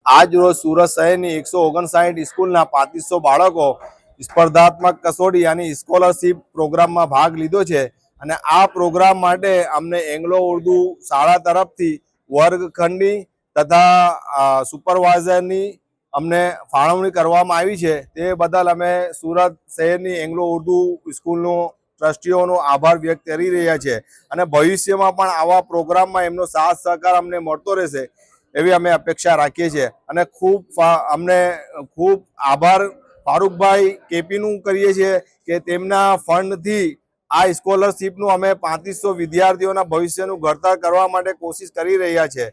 આજ રોજ સુરત શહેરની 159 સ્કૂલના 3500 બાળકો સ્પર્ધાત્મક કસોટી યાની સ્કોલરશિપ પ્રોગ્રામમાં ભાગ લીધો છે અને આ પ્રોગ્રામ માટે અમને એંગ્લો ઉર્દુ શાળા તરફથી વર્ગખંડની તથા સુપરવાઇઝરની અમને ફાળવણી કરવામાં આવી છે। તે બદલ અમે સુરત શહેરની એંગ્લો ઉર્દુ સ્કૂલનો ટ્રસ્ટીઓનો આભાર વ્યક્ત કરી રહ્યા છે અને ભવિષ્યમાં પણ આવા પ્રોગ્રામમાં એમનો સાથ સહકાર અમને મળતો રહેશે એવી અમે અપેક્ષા રાખીએ છીએ અને અમને ખૂબ આભાર ફારૂકભાઈ કેપીનું કરીએ છીએ કે તેમના ફંડથી આ સ્કોલરશિપનું અમે 3500 વિદ્યાર્થીઓના ભવિષ્યનું ઘડતર કરવા માટે કોશિશ કરી રહ્યા છે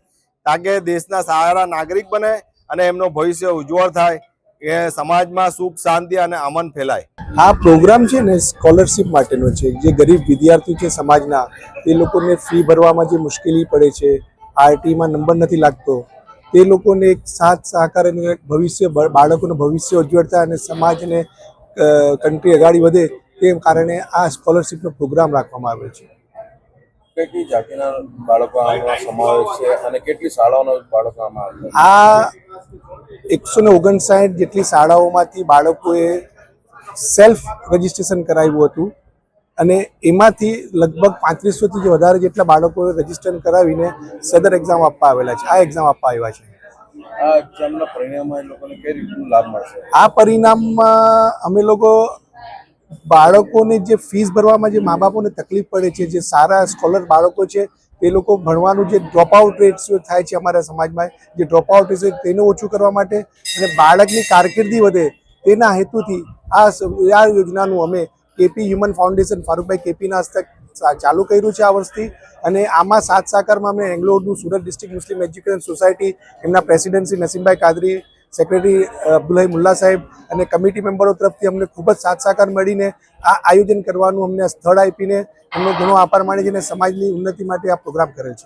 તાકે દેશના સારા નાગરિક બને અને એમનો ભવિષ્ય ઉજ્જવળ થાય, એ સમાજમાં સુખ શાંતિ અને અમન ફેલાય। આ પ્રોગ્રામ છે ને સ્કોલરશિપ માટેનો છે। જે ગરીબ વિદ્યાર્થીઓ છે સમાજના, તે લોકોને ફી ભરવામાં જે મુશ્કેલી પડે છે, આરટીમાં નંબર નથી લાગતો, તે લોકોને એક સાથ સહકાર અને ભવિષ્ય બાળકોનું ભવિષ્ય ઉજ્જવળ થાય અને સમાજને કન્ટ્રી આગળ વધે તે કારણે આ સ્કોલરશિપનો પ્રોગ્રામ રાખવામાં આવ્યો છે। કેટલી જાતિના બાળકો આમાં સમાવેશ છે અને કેટલી શાળાઓના બાળકો આમાં આ 159 જેટલી શાળાઓમાંથી બાળકોએ સેલ્ફ રજિસ્ટ્રેશન કરાવ્યું હતું અને એમાંથી લગભગ 3500 થી વધારે જેટલા બાળકોએ રજિસ્ટ્રેશન કરાવીને સદર એક્ઝામ આપવા આવેલા છે। આ એક્ઝામ આપવા આવ્યા છે। આ એક્ઝામના પરિણામમાં એ લોકોને કઈ રીતનું લાભ મળશે? આ પરિણામમાં અમે લોકો બાળકોને જે ફીસ ભરવામાં જે મા બાપોને તકલીફ પડે છે, જે સારા સ્કોલર બાળકો છે તે લોકો ભણવાનું જે ડ્રોપ આઉટ રેટ થાય છે અમારા સમાજમાં, જે ડ્રોપ આઉટ છે તેને ઓછું કરવા માટે અને બાળકની કારકિર્દી વધે તેના હેતુથી આ યોજનાનું અમે કેપી હ્યુમન ફાઉન્ડેશન ફારૂકભાઈ કેપીના હસ્તક ચાલુ કર્યું છે આ વર્ષથી અને આમાં સાથ સહકારમાં અમે એંગ્લો ઉર્દુ સુરત ડિસ્ટ્રિક્ટ મુસ્લિમ એજ્યુકેશન સોસાયટી, એમના president Shri નસીમભાઈ Kadri, secretary Abdullahi Mulla સાહેબ અને કમિટી મેમ્બરો તરફથી અમને ખૂબ જ સાથ સહકાર મળીને આ આયોજન કરવાનું અમને સ્થળ આપીને એમનો ઘણો આભાર માની છે અને સમાજની ઉન્નતિ માટે આ પ્રોગ્રામ કરેલ છે।